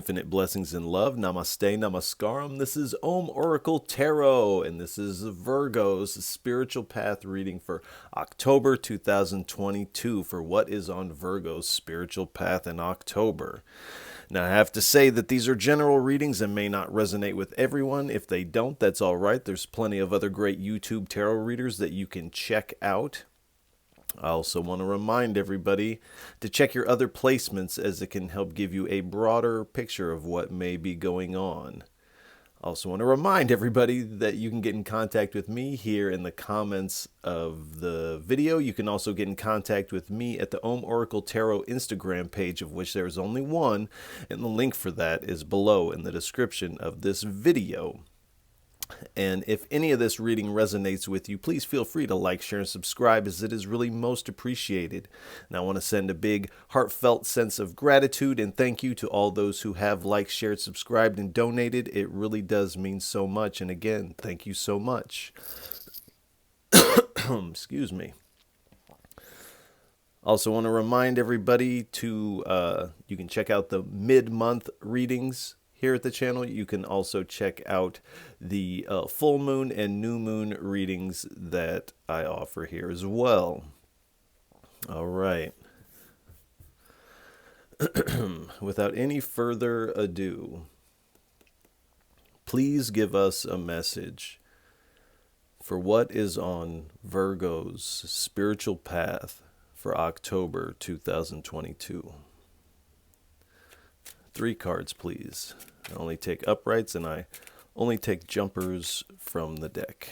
infinite blessings and love. Namaste, namaskaram. This is Om Oracle Tarot, and this is Virgo's spiritual path reading for October 2022 for what is on Virgo's spiritual path in October. Now, I have to say that these are general readings and may not resonate with everyone. If they don't, that's all right. There's plenty of other great YouTube tarot readers that you can check out. I also want to remind everybody to check your other placements, as it can help give you a broader picture of what may be going on. I also want to remind everybody that you can get in contact with me here in the comments of the video. You can also get in contact with me at the Om Oracle Tarot Instagram page, of which there is only one, and the link for that is below in the description of this video. And if any of this reading resonates with you, please feel free to like, share, and subscribe, as it is really most appreciated. And I want to send a big heartfelt sense of gratitude and thank you to all those who have liked, shared, subscribed, and donated. It really does mean so much. And again, thank you so much. Excuse me. Also want to remind everybody to, you can check out the mid-month readings here at the channel. You can also check out the full moon and new moon readings that I offer here as well. All right. Without any further ado, please give us a message for what is on Virgo's spiritual path for October 2022. 3 cards, please. I only take uprights, and I only take jumpers from the deck.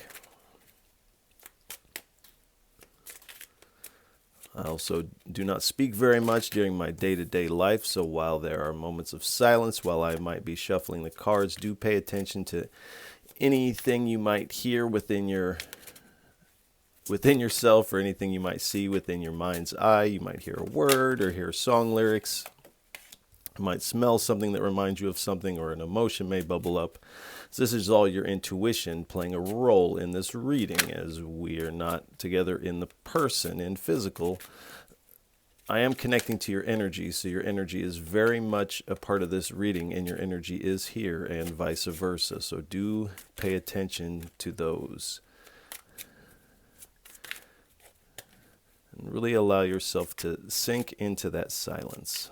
I also do not speak very much during my day-to-day life, so while there are moments of silence while I might be shuffling the cards, do pay attention to anything you might hear within yourself, or anything you might see within your mind's eye. You might hear a word or hear song lyrics. You might smell something that reminds you of something, or an emotion may bubble up. So this is all your intuition playing a role in this reading, as we are not together in the person, in physical. I am connecting to your energy, so your energy is very much a part of this reading, and your energy is here, and vice versa. So do pay attention to those. And really allow yourself to sink into that silence.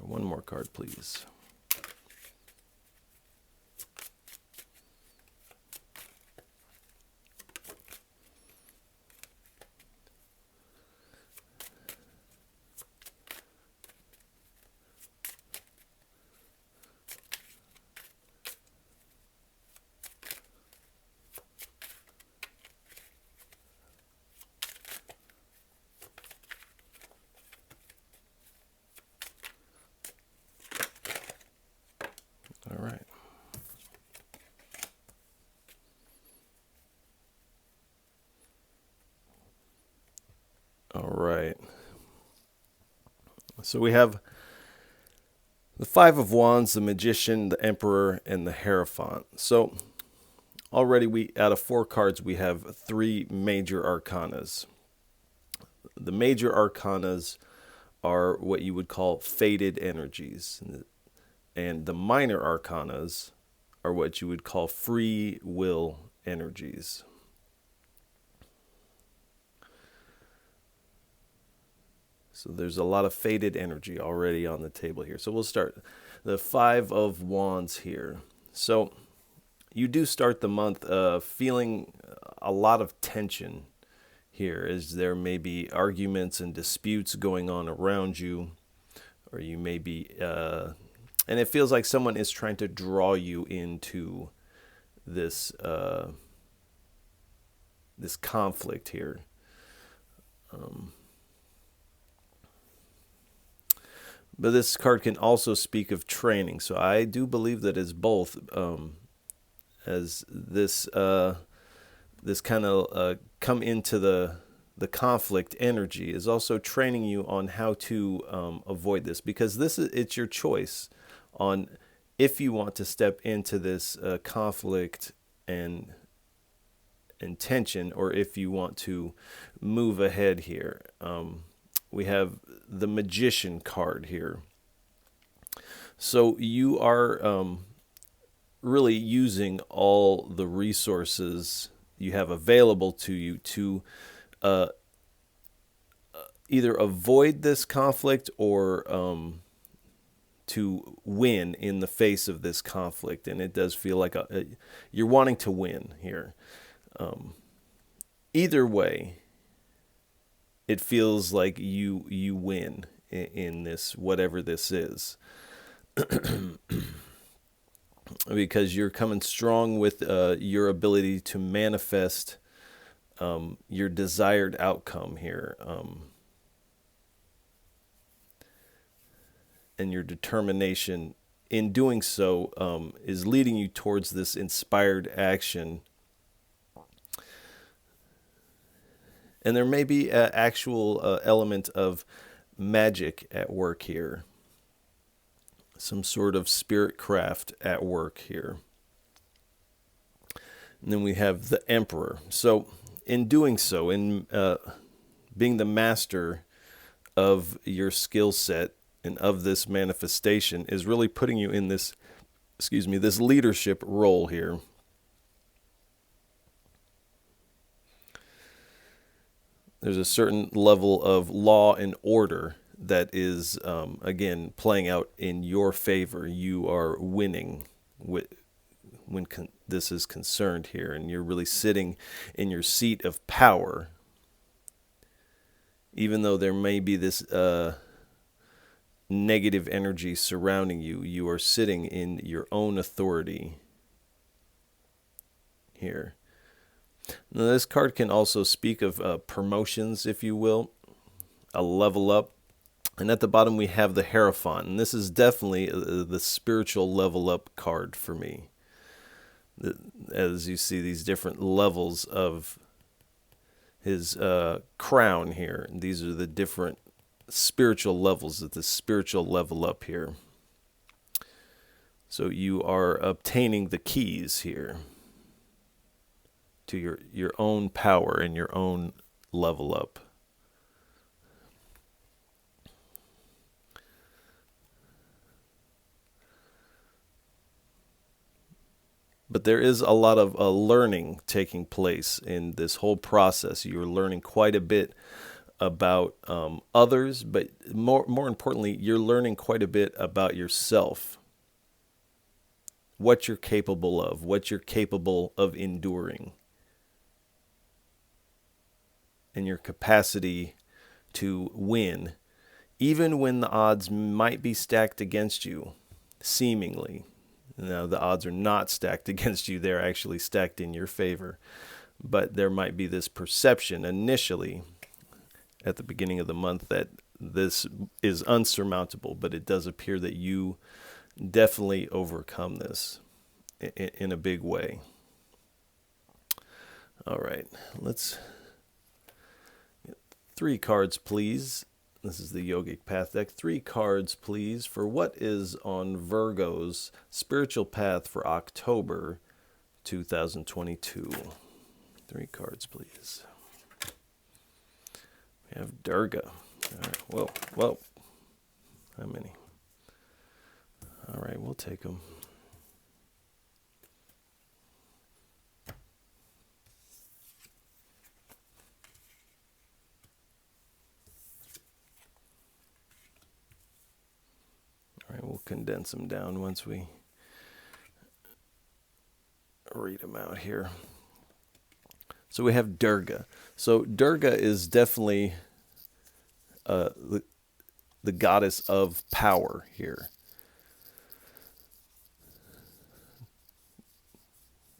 One more card, please. All right. All right. So we have the Five of Wands, the Magician, the Emperor, and the Hierophant. So already out of 4 cards, we have 3 major arcanas. The major arcanas are what you would call faded energies. And the minor arcanas are what you would call free will energies. So there's a lot of faded energy already on the table here. So we'll start the 5 of Wands here. So you do start the month feeling a lot of tension here, as there may be arguments and disputes going on around you, or you may be... and it feels like someone is trying to draw you into this this conflict here. But this card can also speak of training. So I do believe that it's both, as this this kind of come into the conflict energy is also training you on how to avoid this, because it's your choice on if you want to step into this conflict and tension, or if you want to move ahead here. we have the Magician card here. So you are really using all the resources you have available to you to either avoid this conflict or to win in the face of this conflict. And it does feel like you're wanting to win here. Either way, it feels like you win in this, whatever this is. Because you're coming strong with your ability to manifest your desired outcome here. And your determination in doing so is leading you towards this inspired action. And there may be an actual element of magic at work here. Some sort of spirit craft at work here. And then we have the Emperor. So in doing so, in being the master of your skill set and of this manifestation, is really putting you in this, this leadership role here. There's a certain level of law and order that is, again, playing out in your favor. You are winning when this is concerned here, and you're really sitting in your seat of power. Even though there may be this negative energy surrounding you, you are sitting in your own authority here. Now, this card can also speak of promotions, if you will, a level up. And at the bottom we have the Hierophant, and this is definitely the spiritual level up card for me. As you see these different levels of his crown here, and these are the different spiritual levels of the spiritual level up here. So you are obtaining the keys here to your own power and your own level up. But there is a lot of learning taking place in this whole process. You're learning quite a bit about others, but more importantly, you're learning quite a bit about yourself. What you're capable of, what you're capable of enduring, and your capacity to win, even when the odds might be stacked against you, seemingly. Now, the odds are not stacked against you. They're actually stacked in your favor. But there might be this perception initially at the beginning of the month that this is unsurmountable, but it does appear that you definitely overcome this in a big way. All right, let's get 3 cards, please. This is the Yogic Path deck. 3 cards, please, for what is on Virgo's spiritual path for October 2022. 3 cards, please. We have Durga. All right, whoa. How many? All right, we'll take them. All right, we'll condense them down once we read them out here. So we have Durga. So Durga is definitely the goddess of power here.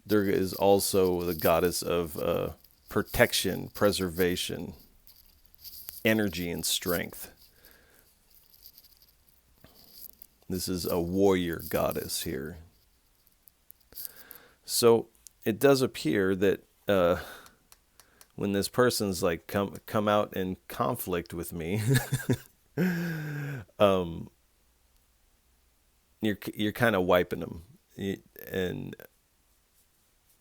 Durga is also the goddess of protection, preservation, energy, and strength. This is a warrior goddess here. So it does appear that when this person's like come out in conflict with me, you're kind of wiping them, and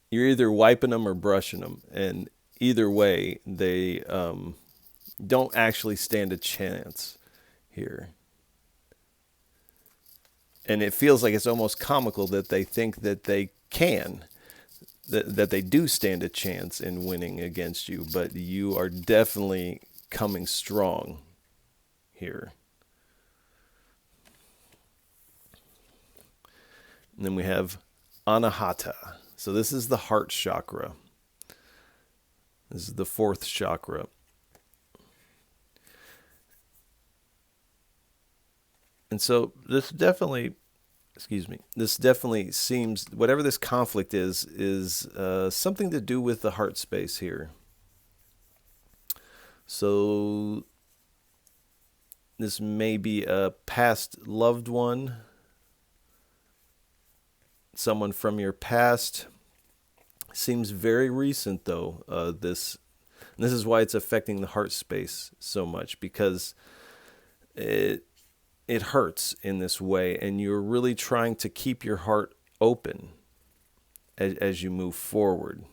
you're either wiping them or brushing them, and either way they don't actually stand a chance here. And it feels like it's almost comical that they think that they can, that they do stand a chance in winning against you, but you are definitely coming strong here. And then we have Anahata. So this is the heart chakra. This is the fourth chakra. And so this definitely seems, whatever this conflict is something to do with the heart space here. So this may be a past loved one, someone from your past. Seems very recent though. This is why it's affecting the heart space so much, because it hurts in this way, and you're really trying to keep your heart open as you move forward.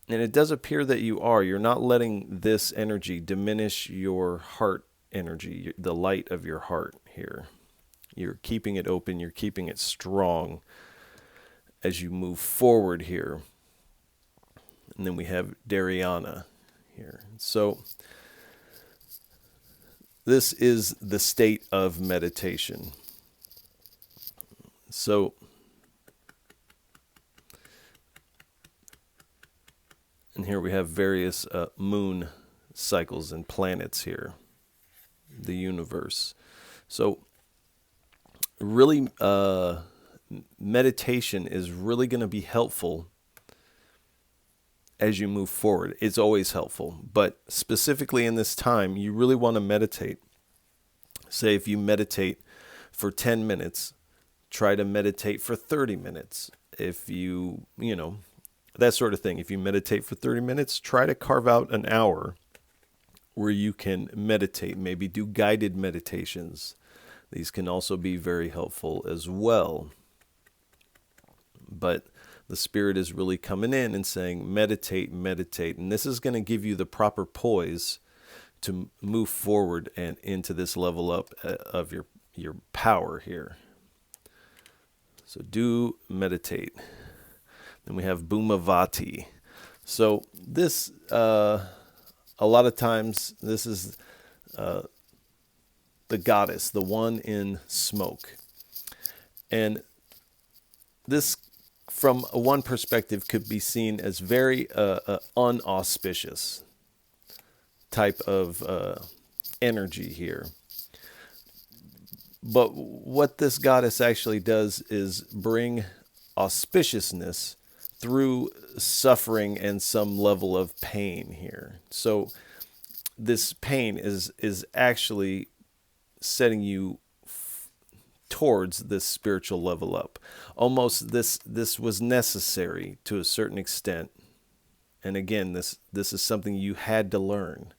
And it does appear that you're not letting this energy diminish your heart energy, the light of your heart here. You're keeping it open, you're keeping it strong as you move forward here. And then we have Dharmic here. So this is the state of meditation. So and here we have various moon cycles and planets here, the universe. So really, meditation is really going to be helpful as you move forward. It's always helpful, but specifically in this time, you really want to meditate. Say if you meditate for 10 minutes, try to meditate for 30 minutes. If you that sort of thing. If you meditate for 30 minutes, try to carve out an hour where you can meditate, maybe do guided meditations. These can also be very helpful as well. But the Spirit is really coming in and saying, meditate, meditate. And this is going to give you the proper poise to move forward and into this level up of your power here. So do meditate. Then we have Bhumavati. So this, a lot of times, this is the goddess, the one in smoke. And this, from one perspective, could be seen as very unauspicious type of energy here. But what this goddess actually does is bring auspiciousness through suffering and some level of pain here. So this pain is actually setting you towards this spiritual level up. Almost this was necessary to a certain extent. And again, this is something you had to learn.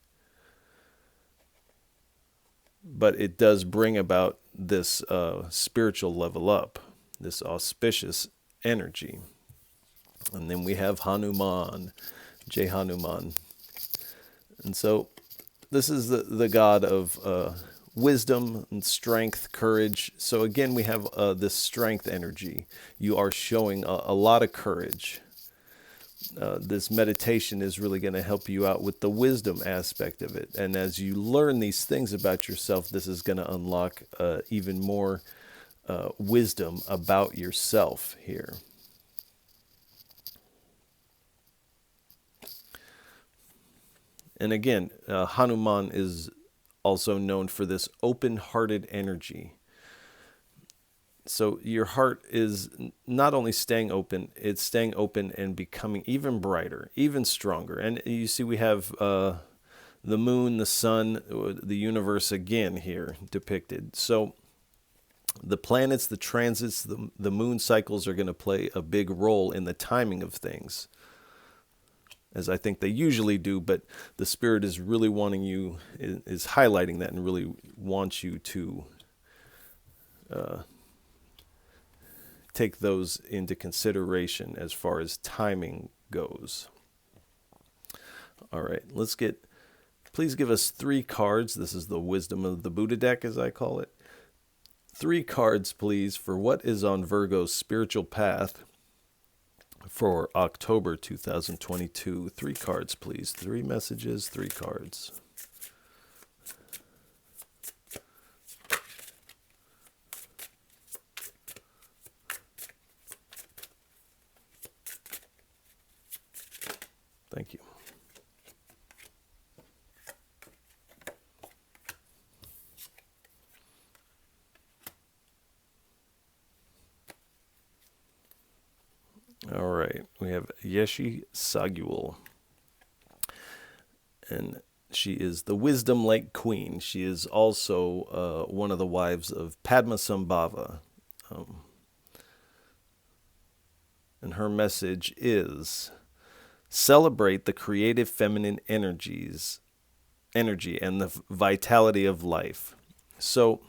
But it does bring about this spiritual level up, this auspicious energy. And then we have Hanuman, Jai Hanuman. And so this is the god of wisdom and strength, courage. So again, we have this strength energy. You are showing a lot of courage. This meditation is really going to help you out with the wisdom aspect of it. And as you learn these things about yourself, this is going to unlock even more wisdom about yourself here. And again, Hanuman is also known for this open-hearted energy. So your heart is not only staying open, it's staying open and becoming even brighter, even stronger. And you see we have the moon, the sun, the universe again here depicted. So the planets, the transits, the moon cycles are going to play a big role in the timing of things, as I think they usually do, but the Spirit is really wanting you, is highlighting that and really wants you to take those into consideration as far as timing goes. All right, let's get Please give us 3 cards. This is the Wisdom of the Buddha deck, as I call it. 3 cards, please, for what is on Virgo's spiritual path for October 2022. 3 cards, please. 3 messages, 3 cards. Thank you. All right, we have Yeshi Saguel, and she is the Wisdom Lake Queen. She is also one of the wives of Padmasambhava, and her message is: celebrate the creative feminine energy and the vitality of life. So,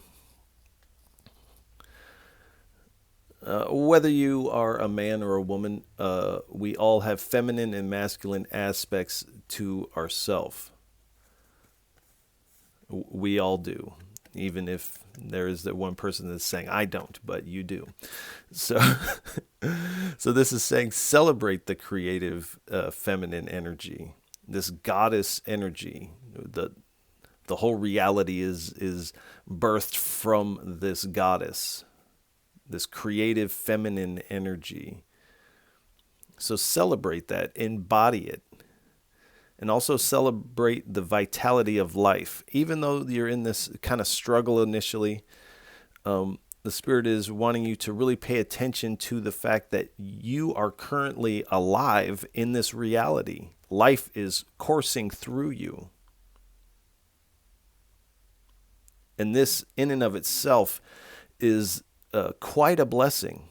whether you are a man or a woman, we all have feminine and masculine aspects to ourself. We all do, even if there is that one person that's saying, I don't, but you do. So, so this is saying celebrate the creative feminine energy, this goddess energy. The whole reality is birthed from this goddess, this creative feminine energy. So celebrate that, embody it, and also celebrate the vitality of life. Even though you're in this kind of struggle initially, the Spirit is wanting you to really pay attention to the fact that you are currently alive in this reality. Life is coursing through you. And this, in and of itself, is quite a blessing.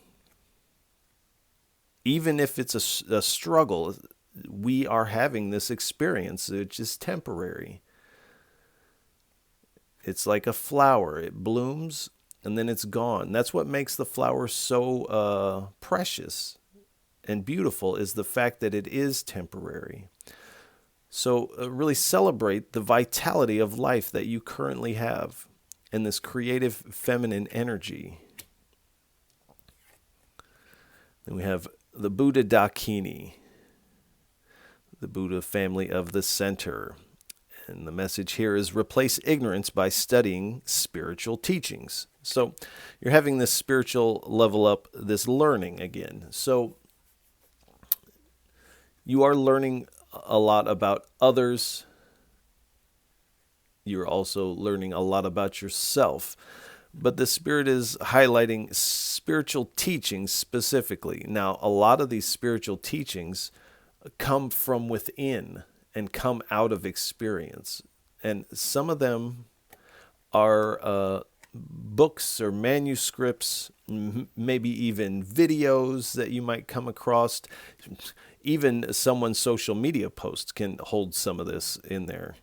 Even if it's a struggle, we are having this experience, which is temporary. It's like a flower. It blooms and then it's gone. That's what makes the flower so precious and beautiful, is the fact that it is temporary. So really celebrate the vitality of life that you currently have and this creative feminine energy. Then we have the Buddha Dakini, the Buddha family of the center. And the message here is replace ignorance by studying spiritual teachings. So you're having this spiritual level up, this learning again. So you are learning a lot about others. You're also learning a lot about yourself. But the Spirit is highlighting spiritual teachings specifically. Now, a lot of these spiritual teachings come from within and come out of experience. And some of them are books or manuscripts, maybe even videos that you might come across. Even someone's social media post can hold some of this in there.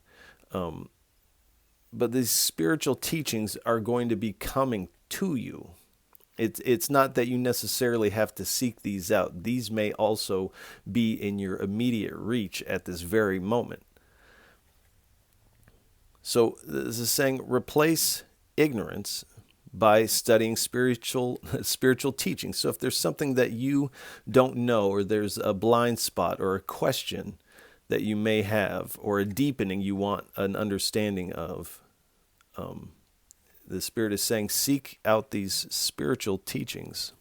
But these spiritual teachings are going to be coming to you. It's not that you necessarily have to seek these out. These may also be in your immediate reach at this very moment. So this is saying replace ignorance by studying spiritual teachings. So if there's something that you don't know, or there's a blind spot or a question that you may have, or a deepening you want an understanding of, the Spirit is saying, seek out these spiritual teachings.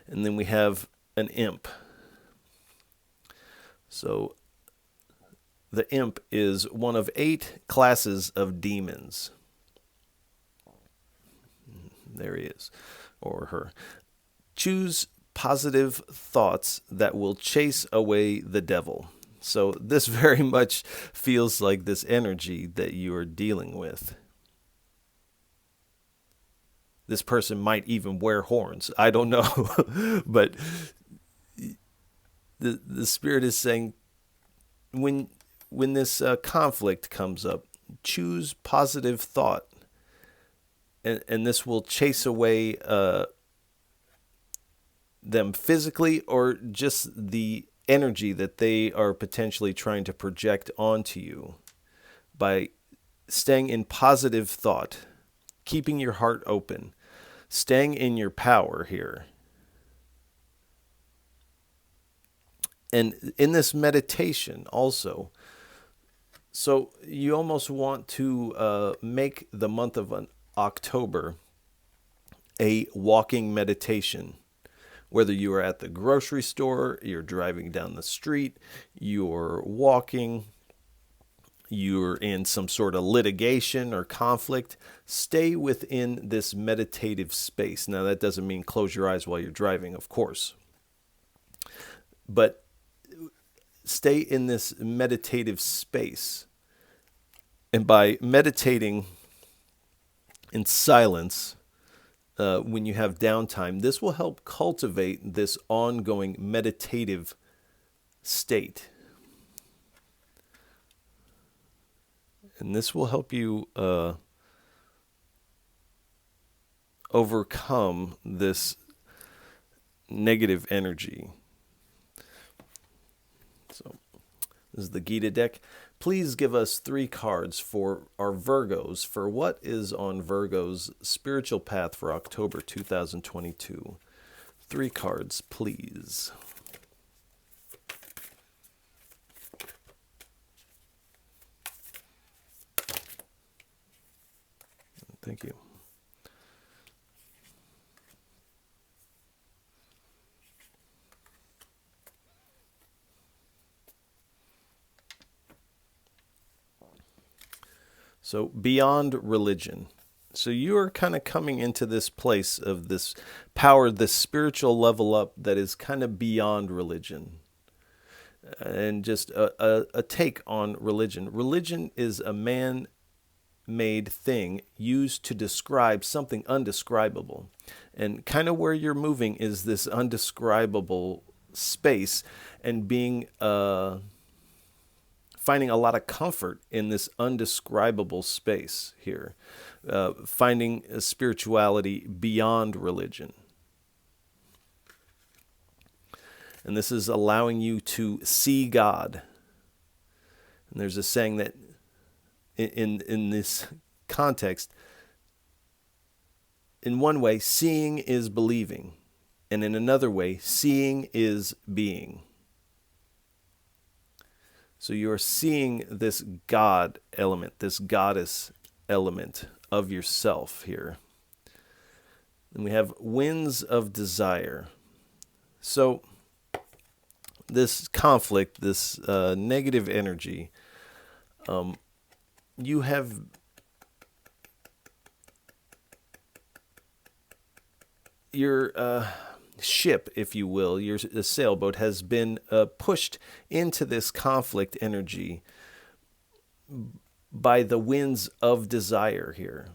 And then we have an imp. So the imp is one of 8 classes of demons. There he is, or her. Choose positive thoughts that will chase away the devil. So this very much feels like this energy that you are dealing with. This person might even wear horns. I don't know. But the Spirit is saying, when this conflict comes up, choose positive thought. And this will chase away them physically, or just the energy that they are potentially trying to project onto you by staying in positive thought, keeping your heart open, staying in your power here. And in this meditation also, so you almost want to make the month of October a walking meditation. Whether you are at the grocery store, you're driving down the street, you're walking, you're in some sort of litigation or conflict, stay within this meditative space. Now, that doesn't mean close your eyes while you're driving, of course. But stay in this meditative space. And by meditating in silence, when you have downtime, this will help cultivate this ongoing meditative state. And this will help you overcome this negative energy. So, this is the Gita deck. Please give us 3 cards for our Virgos, for what is on Virgo's spiritual path for October 2022. 3 cards, please. Thank you. So beyond religion. So you are kind of coming into this place of this power, this spiritual level up that is kind of beyond religion. And just a take on religion. Religion is a man-made thing used to describe something undescribable. And kind of where you're moving is this undescribable space and being finding a lot of comfort in this undescribable space here, finding a spirituality beyond religion. And this is allowing you to see God. And there's a saying that in this context, in one way, seeing is believing. And in another way, seeing is being. So you're seeing this God element, this goddess element of yourself here. And we have winds of desire. So this conflict, this negative energy, you have your ship, if you will, your sailboat has been pushed into this conflict energy by the winds of desire here.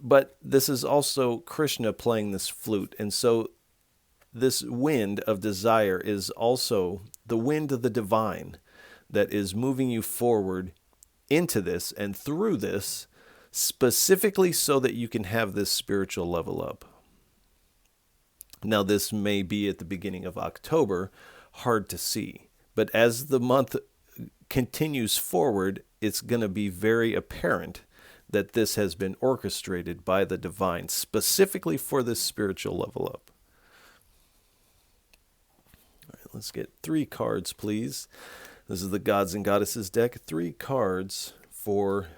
But this is also Krishna playing this flute, and so this wind of desire is also the wind of the divine that is moving you forward into this and through this, specifically so that you can have this spiritual level up. Now, this may be at the beginning of October, hard to see. But as the month continues forward, it's going to be very apparent that this has been orchestrated by the divine, specifically for this spiritual level up. All right, let's get 3 cards, please. This is the Gods and Goddesses deck. 3 cards for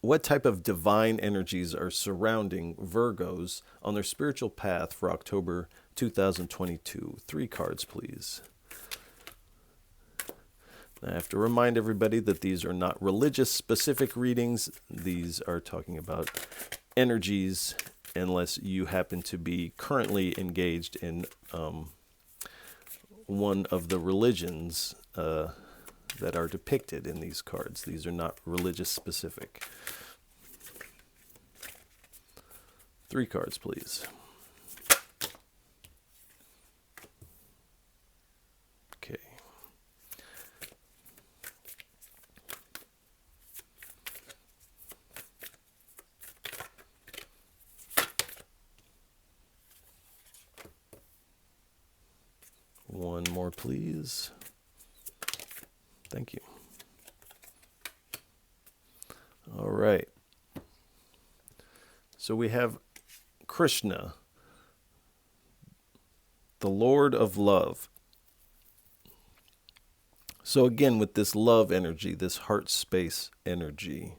what type of divine energies are surrounding Virgos on their spiritual path for October 2022. 3 cards, please. I have to remind everybody that these are not religious specific readings. These are talking about energies, unless you happen to be currently engaged in one of the religions that are depicted in these cards. These are not religious specific. 3 cards, please. Okay. more, please. Thank you. All right. So we have Krishna, the Lord of Love. So again, with this love energy, this heart space energy,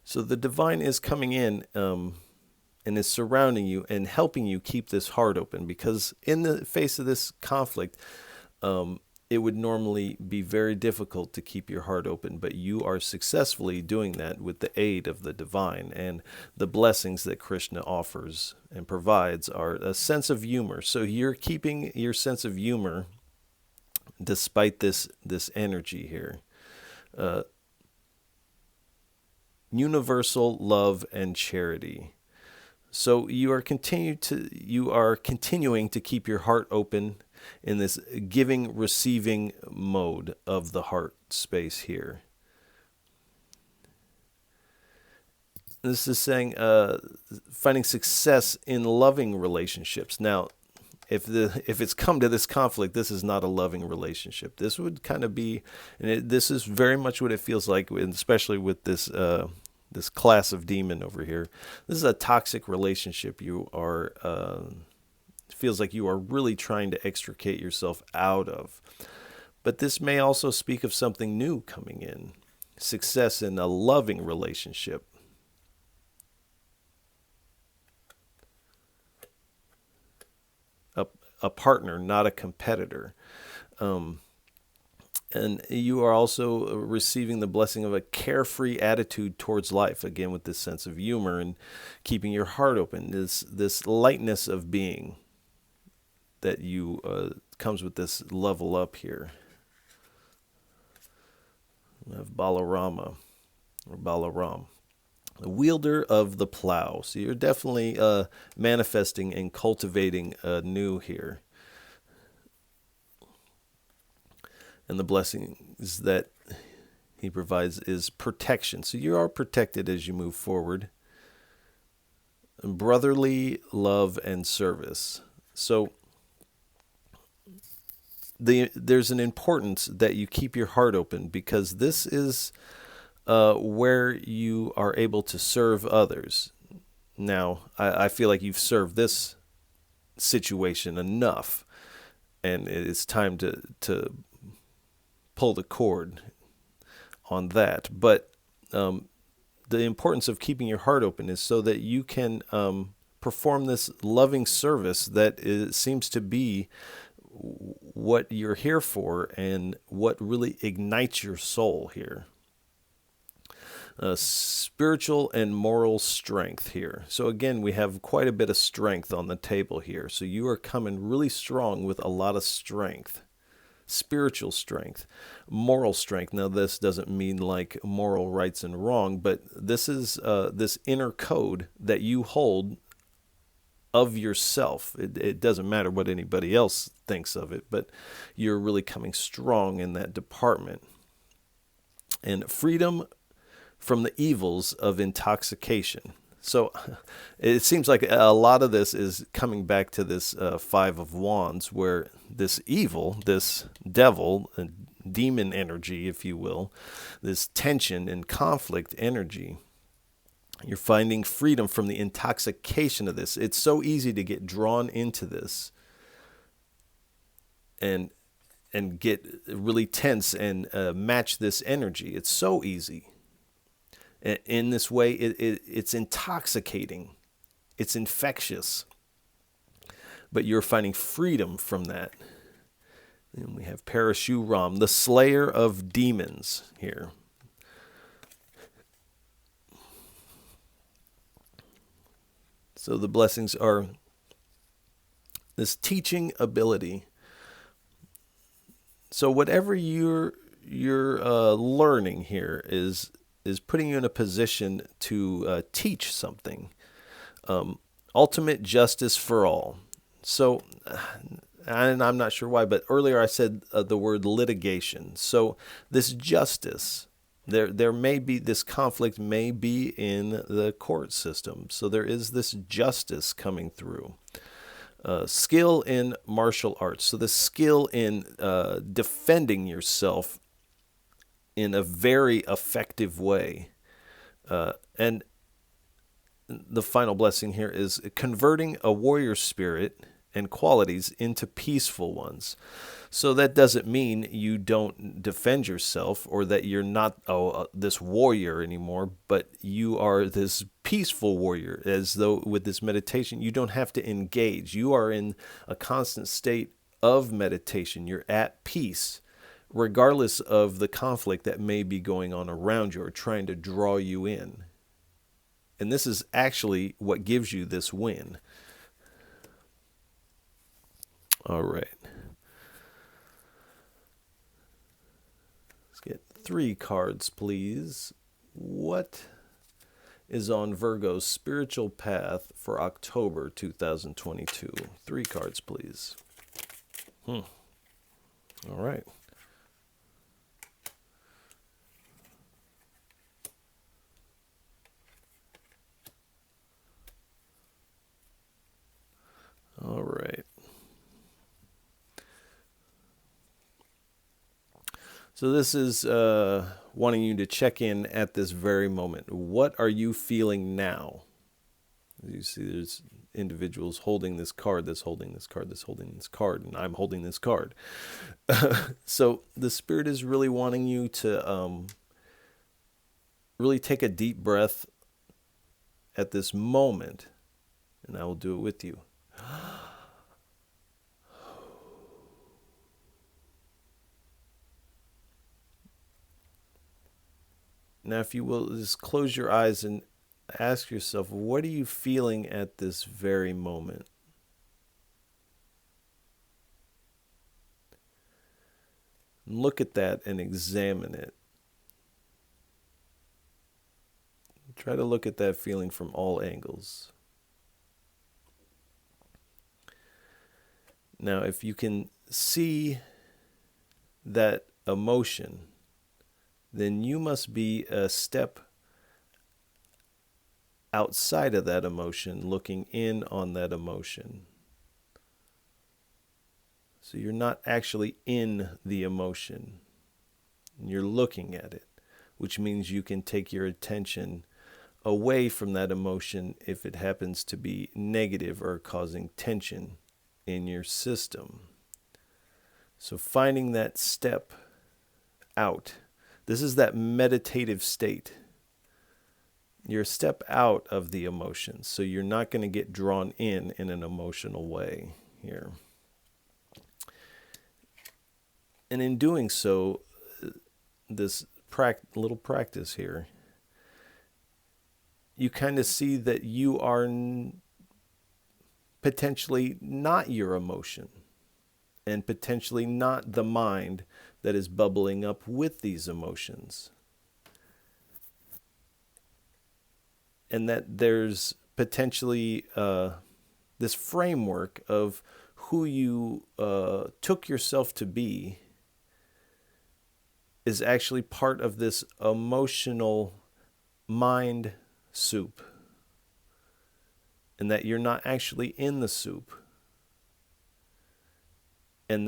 so the divine is coming in and is surrounding you and helping you keep this heart open, because in the face of this conflict, it would normally be very difficult to keep your heart open, but you are successfully doing that with the aid of the divine, and the blessings that Krishna offers and provides are a sense of humor. So you're keeping your sense of humor despite this energy here. Universal love and charity. So you are continuing to keep your heart open in this giving, receiving mode of the heart space here. This is saying finding success in loving relationships. Now, if it's come to this conflict, this is not a loving relationship. This would kind of be, and this is very much what it feels like, especially with this this class of demon over here. This is a toxic relationship. You are feels like you are really trying to extricate yourself out of. But this may also speak of something new coming in. Success in a loving relationship. A partner, not a competitor. And you are also receiving the blessing of a carefree attitude towards life, again with this sense of humor and keeping your heart open, this lightness of being that you comes with this level up here. We have Balarama, or Balaram, the wielder of the plow. So you're definitely manifesting and cultivating new here. And the blessings that he provides is protection. So you are protected as you move forward. And brotherly love and service. So there's an importance that you keep your heart open, because this is where you are able to serve others. Now, I feel like you've served this situation enough, and it's time to pull the cord on that. But the importance of keeping your heart open is so that you can perform this loving service that seems to be what you're here for and what really ignites your soul here. Spiritual and moral strength here. So again, we have quite a bit of strength on the table here. So you are coming really strong with a lot of strength. Spiritual strength, moral strength. Now, this doesn't mean like moral rights and wrong, but this is this inner code that you hold of yourself. It doesn't matter what anybody else thinks of it, but you're really coming strong in that department. And freedom from the evils of intoxication. So it seems like a lot of this is coming back to this Five of Wands, where this evil, this devil, demon energy, if you will, this tension and conflict energy, you're finding freedom from the intoxication of this. It's so easy to get drawn into this and get really tense and match this energy. It's so easy. In this way, it's intoxicating. It's infectious. But you're finding freedom from that. And we have Parashuram, the slayer of demons here. So the blessings are this teaching ability. So whatever you're learning here is putting you in a position to teach something. Ultimate justice for all. So, and I'm not sure why, but earlier I said the word litigation. So this justice, There may be, this conflict may be in the court system. So there is this justice coming through. Skill in martial arts. So the skill in defending yourself in a very effective way. And the final blessing here is converting a warrior spirit and qualities into peaceful ones. So that doesn't mean you don't defend yourself or that you're not this warrior anymore, but you are this peaceful warrior, as though with this meditation, you don't have to engage. You are in a constant state of meditation. You're at peace, regardless of the conflict that may be going on around you or trying to draw you in. And this is actually what gives you this win. All right. Let's get 3 cards, please. What is on Virgo's spiritual path for October 2022? 3 cards, please. All right. All right. So this is wanting you to check in at this very moment. What are you feeling now? You see there's individuals holding this card, this holding this card, this holding this card, and I'm holding this card. So the Spirit is really wanting you to really take a deep breath at this moment, and I will do it with you. Now, if you will, just close your eyes and ask yourself, what are you feeling at this very moment? Look at that and examine it. Try to look at that feeling from all angles. Now, if you can see that emotion, then you must be a step outside of that emotion, looking in on that emotion. So you're not actually in the emotion. You're looking at it, which means you can take your attention away from that emotion if it happens to be negative or causing tension in your system. So finding that step out. This is that meditative state. You're a step out of the emotions, so you're not going to get drawn in an emotional way here. And in doing so, this little practice here, you kind of see that you are potentially not your emotion, and potentially not the mind that is bubbling up with these emotions. And that there's potentially this framework of who you took yourself to be is actually part of this emotional mind soup. And that you're not actually in the soup. And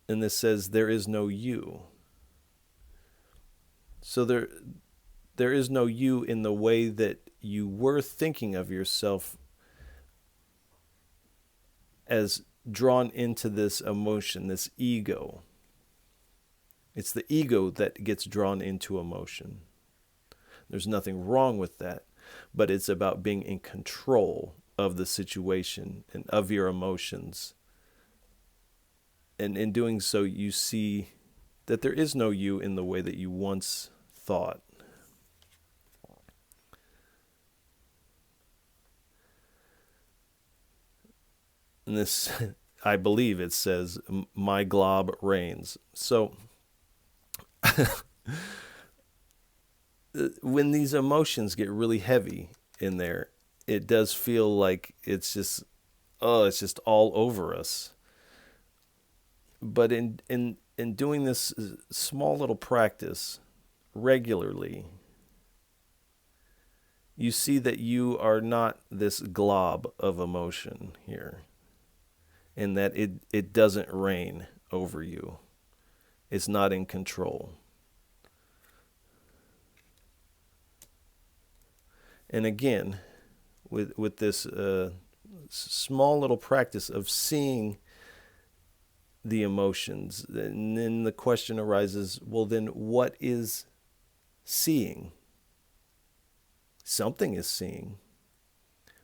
this says there is no you. So there is no you in the way that you were thinking of yourself as drawn into this emotion, this ego. It's the ego that gets drawn into emotion. There's nothing wrong with that, but it's about being in control of the situation and of your emotions. And in doing so, you see that there is no you in the way that you once thought. And this, I believe it says, my glob reigns. So when these emotions get really heavy in there, it does feel like it's just all over us. But in doing this small little practice regularly, you see that you are not this glob of emotion here, and that it doesn't reign over you. It's not in control. And again, with this small little practice of seeing the emotions, and then the question arises, well, then what is seeing? Something is seeing,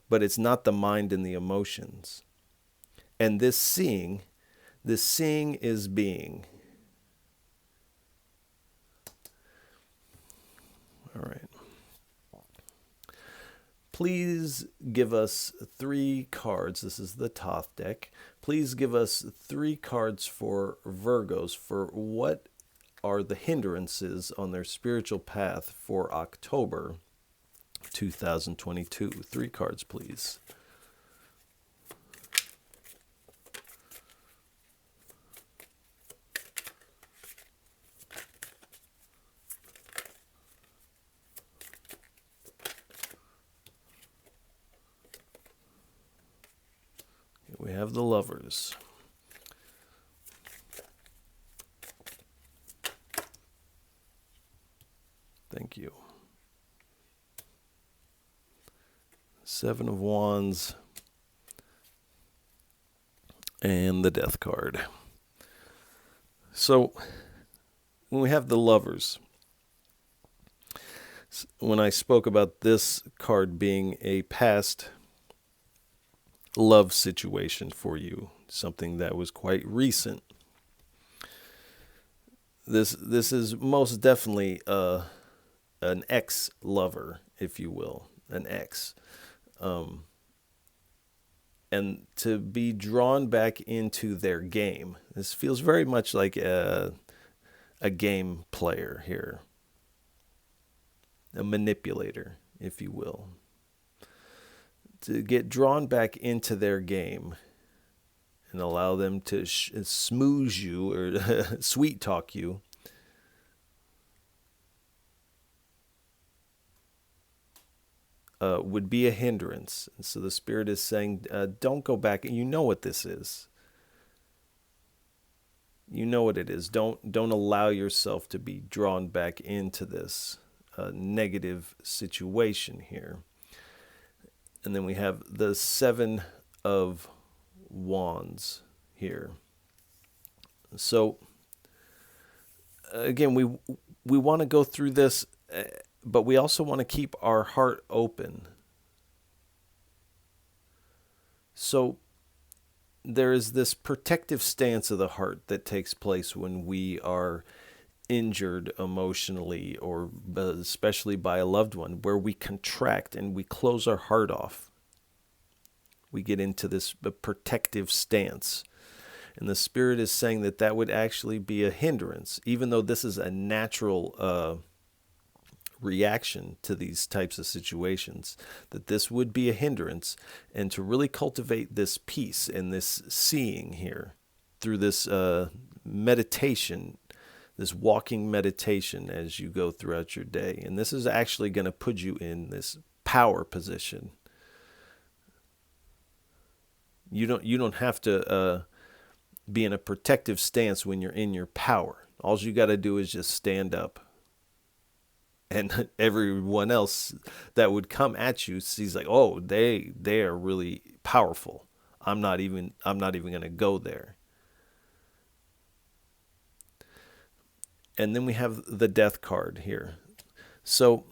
but it's not the mind and the emotions. And this seeing is being. All right. Please give us 3 cards. This is the Thoth deck. Please give us 3 cards for Virgos for what are the hindrances on their spiritual path for October 2022. 3 cards, please. We have the Lovers. Thank you. 7 of Wands. And the Death card. So, when we have the Lovers, when I spoke about this card being a past love situation for you, something that was quite recent, this is most definitely an ex-lover, if you will, an ex, and to be drawn back into their game. This feels very much like a game player here, a manipulator, if you will. To get drawn back into their game and allow them to smooze you or sweet talk you. Would be a hindrance. And so the Spirit is saying, don't go back. And you know what this is. You know what it is. Don't allow yourself to be drawn back into this negative situation here. And then we have the 7 of Wands here. So again, we want to go through this, but we also want to keep our heart open. So there is this protective stance of the heart that takes place when we are injured emotionally, or especially by a loved one, where we contract and we close our heart off. We get into this protective stance. And the Spirit is saying that would actually be a hindrance, even though this is a natural reaction to these types of situations, that this would be a hindrance. And to really cultivate this peace and this seeing here through this meditation, this walking meditation as you go throughout your day. And this is actually going to put you in this power position. You don't have to be in a protective stance when you're in your power. All you got to do is just stand up. And everyone else that would come at you sees like, oh, they are really powerful. I'm not even going to go there. And then we have the Death card here. So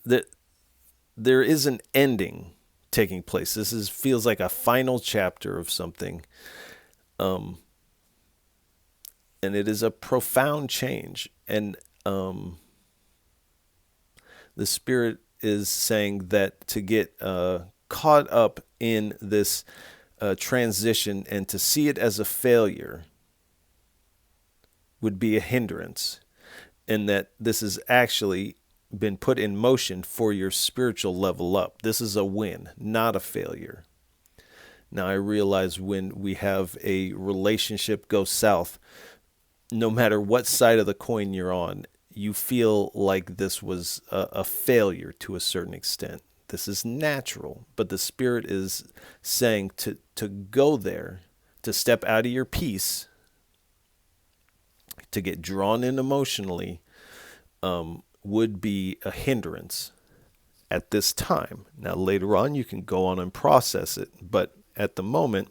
there is an ending taking place. This feels like a final chapter of something. And it is a profound change. And the Spirit is saying that to get caught up in this transition and to see it as a failure would be a hindrance, and that this has actually been put in motion for your spiritual level up. This is a win, not a failure. Now, I realize when we have a relationship go south, no matter what side of the coin you're on, you feel like this was a failure to a certain extent. This is natural, but the Spirit is saying to go there, to step out of your peace, to get drawn in emotionally, would be a hindrance at this time. Now, later on, you can go on and process it, but at the moment,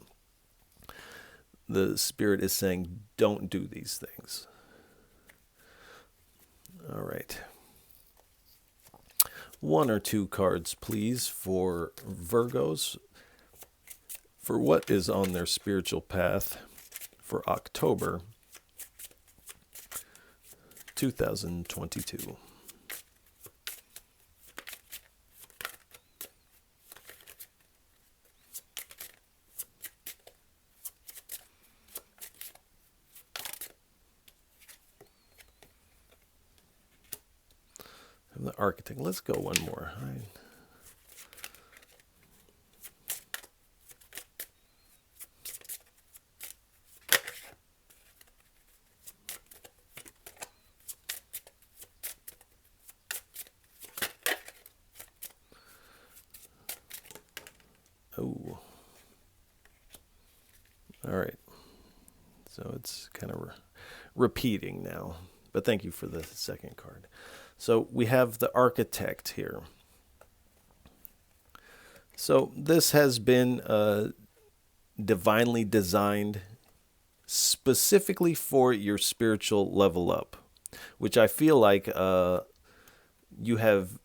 the Spirit is saying, don't do these things. All right. 1 or 2 cards, please, for Virgos, for what is on their spiritual path for October 2022. The architect. Let's go one more. Oh. All right. So it's kind of repeating now. But thank you for the second card. So we have the architect here. So this has been divinely designed specifically for your spiritual level up, which I feel like you have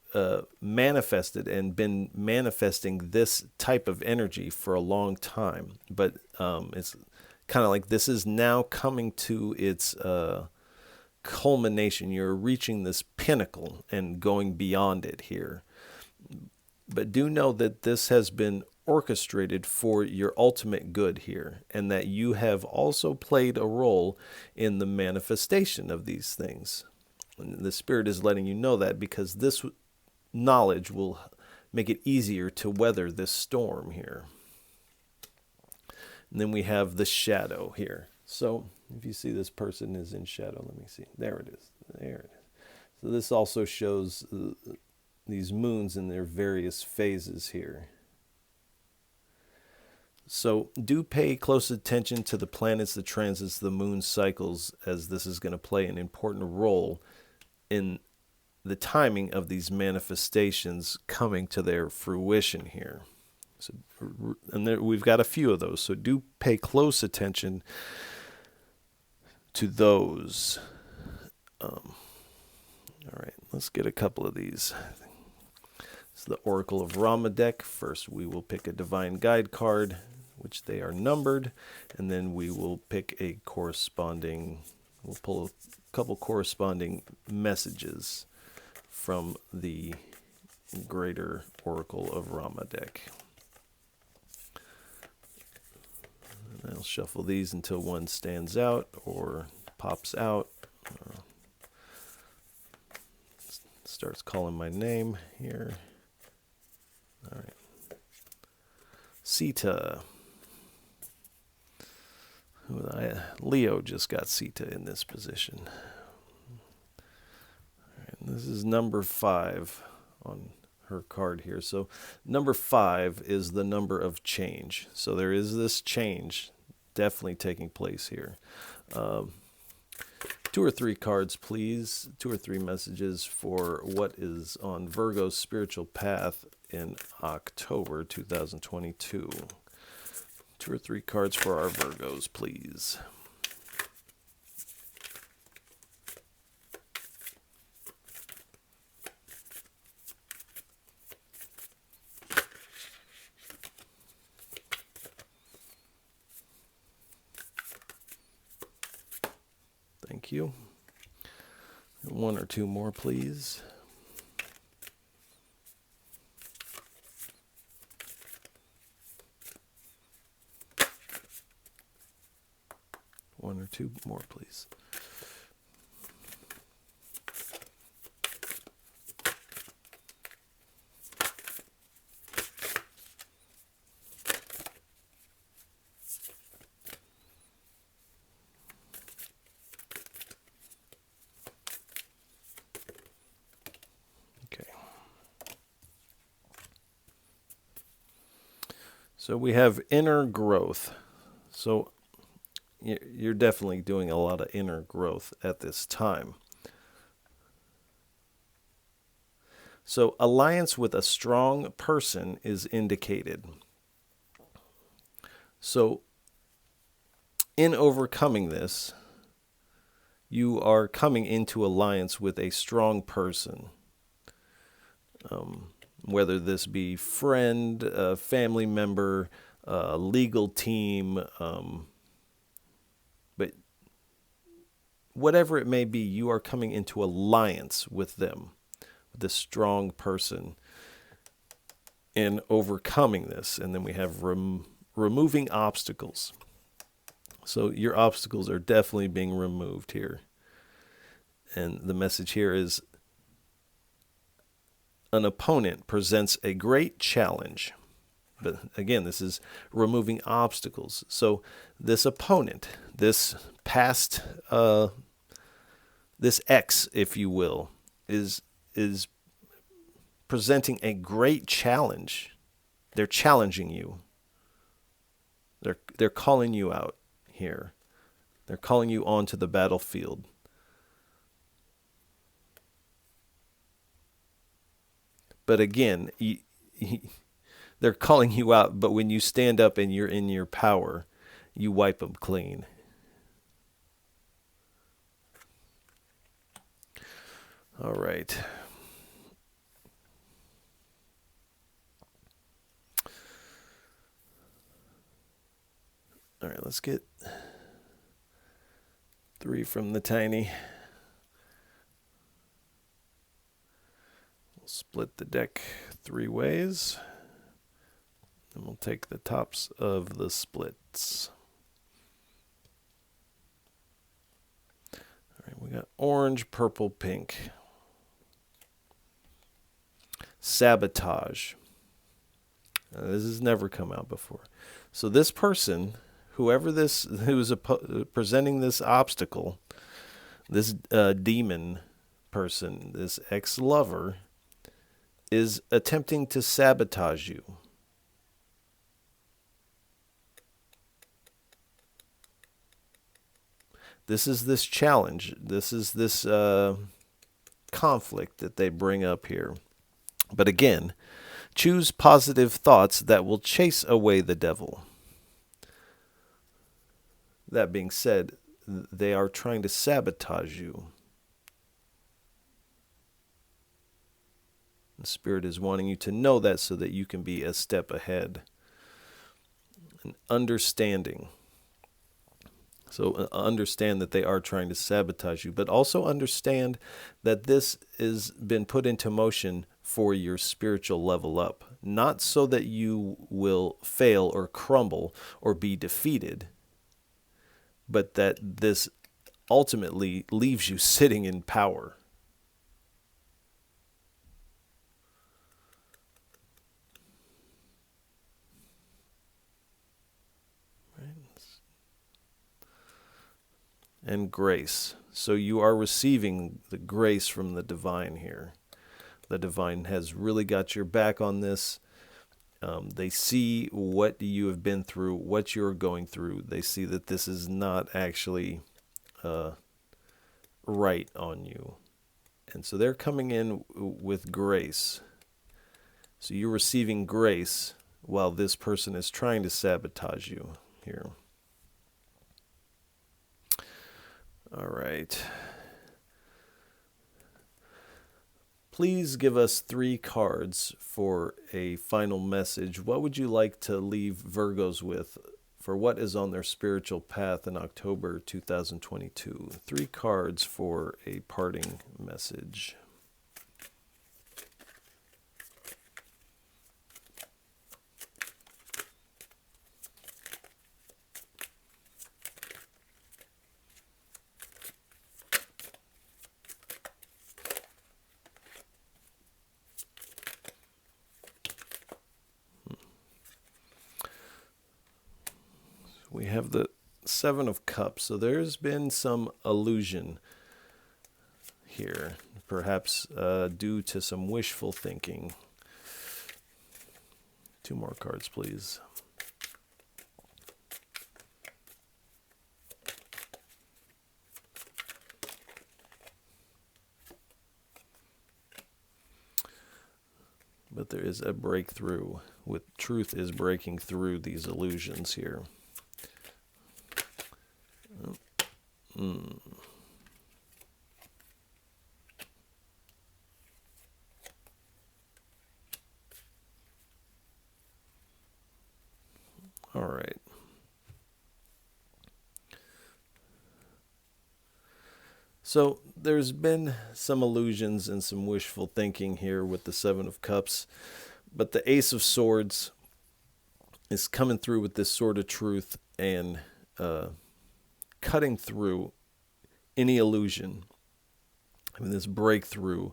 manifested and been manifesting this type of energy for a long time. But it's kind of like this is now coming to its culmination. You're reaching this pinnacle and going beyond it here. But do know that this has been orchestrated for your ultimate good here, and that you have also played a role in the manifestation of these things. And the Spirit is letting you know that, because this knowledge will make it easier to weather this storm here. And then we have the shadow here. So if you see this person is in shadow, let me see. There it is. There it is. So this also shows these moons in their various phases here. So do pay close attention to the planets, the transits, the moon cycles, as this is going to play an important role in the timing of these manifestations coming to their fruition here. So, and we've got a few of those, so do pay close attention to those. All right, let's get a couple of these. It's the Oracle of Ramadek. First, we will pick a Divine Guide card, which they are numbered, and then we will pick a corresponding, we'll pull a couple corresponding messages from the Greater Oracle of Ramadek. And I'll shuffle these until one stands out or pops out. Starts calling my name here. All right. Sita. Leo just got Sita in this position. All right, this is number 5 on her card here. So number 5 is the number of change. So there is this change definitely taking place here. 2 or 3 cards, please. 2 or 3 messages for what is on Virgo's spiritual path in October 2022. 2 or 3 cards for our Virgos, please. Thank you. 1 or 2 more, please. One or two more, please. So we have inner growth. So you're definitely doing a lot of inner growth at this time. So alliance with a strong person is indicated. So in overcoming this, you are coming into alliance with a strong person, whether this be friend, family member, legal team, but whatever it may be, you are coming into alliance with them, with this strong person, in overcoming this. And then we have removing obstacles. So your obstacles are definitely being removed here. And the message here is an opponent presents a great challenge. But again, this is removing obstacles. So this opponent, this past, this X, if you will, is presenting a great challenge. They're challenging you. They're calling you out here. They're calling you onto the battlefield. But again, they're calling you out, but when you stand up and you're in your power, you wipe them clean. All right. All right, let's get 3 from the tiny. We'll split the deck 3 ways. And we'll take the tops of the splits. All right, we got orange, purple, pink. Sabotage. This has never come out before. So this person, whoever this, who's presenting this obstacle, this demon person, this ex-lover, is attempting to sabotage you. This is this challenge. This is this conflict that they bring up here. But again, choose positive thoughts that will chase away the devil. That being said, they are trying to sabotage you. The Spirit is wanting you to know that so that you can be a step ahead. And understanding. So understand that they are trying to sabotage you, but also understand that this has been put into motion for your spiritual level up, not so that you will fail or crumble or be defeated, but that this ultimately leaves you sitting in power. And grace. So you are receiving the grace from the divine here. The divine has really got your back on this. They see what you have been through, what you're going through. They see that this is not actually right on you. And so they're coming in with grace. So you're receiving grace while this person is trying to sabotage you here. All right. Please give us 3 cards for a final message. What would you like to leave Virgos with for what is on their spiritual path in October 2022? 3 cards for a parting message. We have the 7 of Cups, so there's been some illusion here, perhaps due to some wishful thinking. 2 more cards, please. But there is a breakthrough. With truth is breaking through these illusions here. All right. So there's been some illusions and some wishful thinking here with the Seven of Cups, but the Ace of Swords is coming through with this sword of truth and cutting through any illusion. I mean, this breakthrough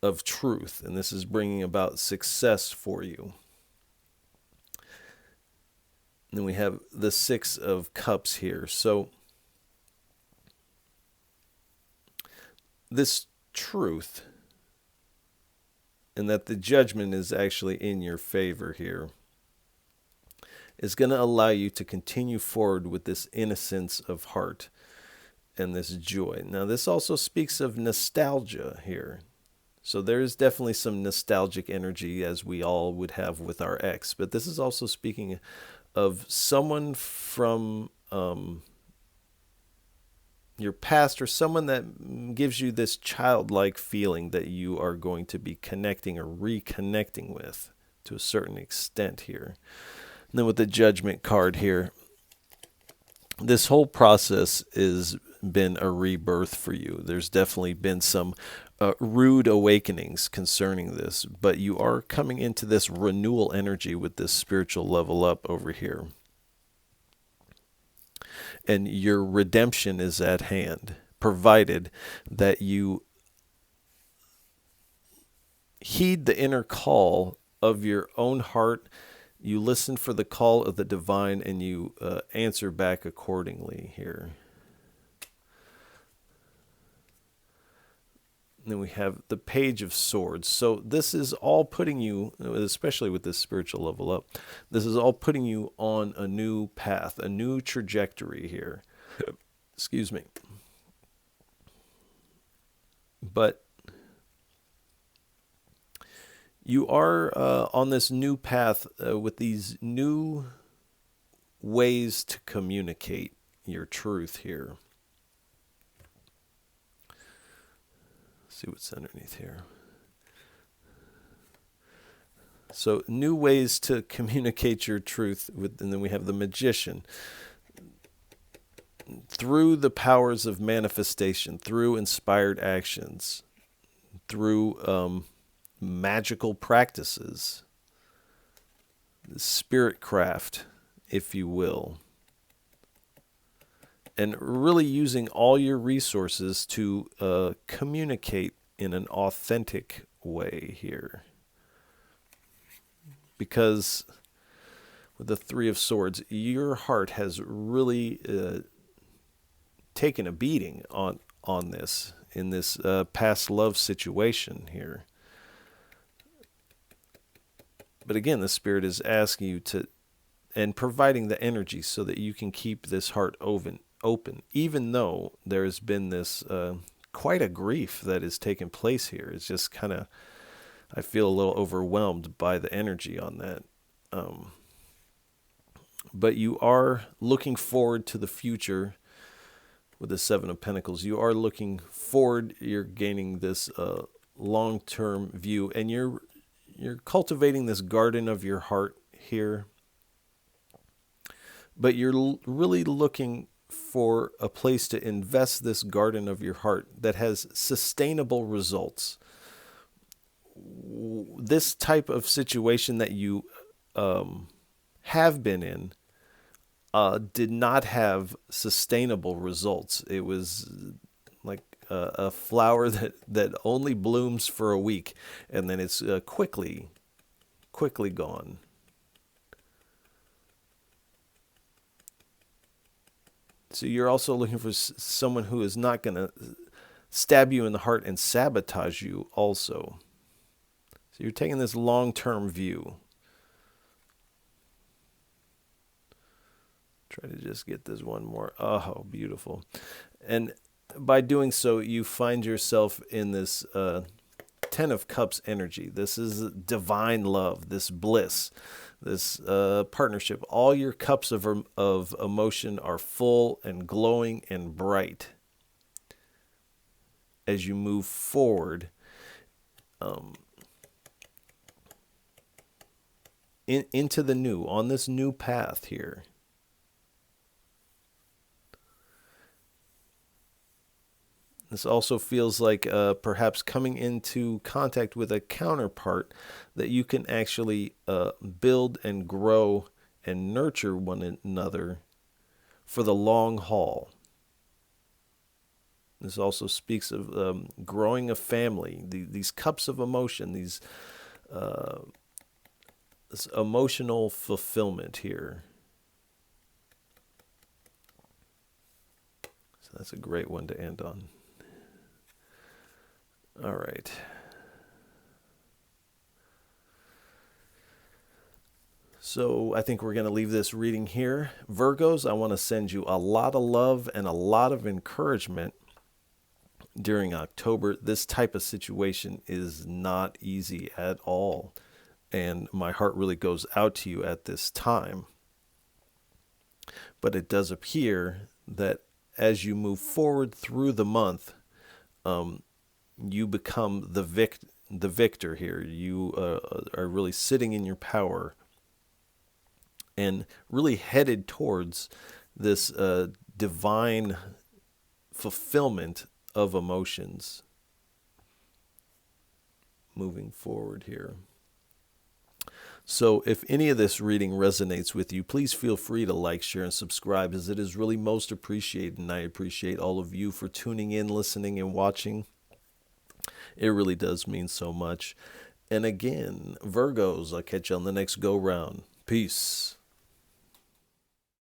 of truth, and this is bringing about success for you. And then we have the Six of Cups here. So this truth, and that the judgment is actually in your favor here, is going to allow you to continue forward with this innocence of heart and this joy. Now, this also speaks of nostalgia here. So there is definitely some nostalgic energy, as we all would have with our ex. But this is also speaking of someone from your past, or someone that gives you this childlike feeling that you are going to be connecting or reconnecting with to a certain extent here. And then with the Judgment card here, this whole process has been a rebirth for you. There's definitely been some rude awakenings concerning this, but you are coming into this renewal energy with this spiritual level up over here. And your redemption is at hand, provided that you heed the inner call of your own heart, you listen for the call of the divine, and you answer back accordingly here. And then we have the Page of Swords. So this is all putting you, especially with this spiritual level up, this is all putting you on a new path, a new trajectory here. Excuse me. But you are on this new path with these new ways to communicate your truth here. See what's underneath here. So new ways to communicate your truth with, and then we have the Magician. Through the powers of manifestation, through inspired actions, through magical practices, spirit craft, if you will. And really using all your resources to communicate in an authentic way here. Because with the Three of Swords, your heart has really taken a beating on this, in this past love situation here. But again, the Spirit is asking you to, and providing the energy so that you can keep this heart open, even though there's been this quite a grief that has taken place here. It's just kind of, I feel a little overwhelmed by the energy on that. But you are looking forward to the future with the Seven of Pentacles. You are looking forward. You're gaining this long-term view, and you're cultivating this garden of your heart here. But you're really looking for a place to invest this garden of your heart that has sustainable results. This type of situation that you have been in did not have sustainable results. It was like a flower that only blooms for a week, and then it's quickly gone. So you're also looking for someone who is not going to stab you in the heart and sabotage you also. So you're taking this long-term view. Try to just get this one more. Oh, beautiful. And by doing so, you find yourself in this Ten of Cups energy. This is divine love, this bliss, this partnership. All your cups of emotion are full and glowing and bright as you move forward into the new, on this new path here. This also feels like perhaps coming into contact with a counterpart that you can actually build and grow and nurture one another for the long haul. This also speaks of growing a family, these cups of emotion, this emotional fulfillment here. So that's a great one to end on. All right. So I think we're going to leave this reading here. Virgos, I want to send you a lot of love and a lot of encouragement during October. This type of situation is not easy at all. And my heart really goes out to you at this time. But it does appear that as you move forward through the month, you become the victor here. You are really sitting in your power and really headed towards this divine fulfillment of emotions moving forward here. So if any of this reading resonates with you, please feel free to like, share, and subscribe, as it is really most appreciated, and I appreciate all of you for tuning in, listening, and watching. It really does mean so much. And again, Virgos, I'll catch you on the next go-round. Peace.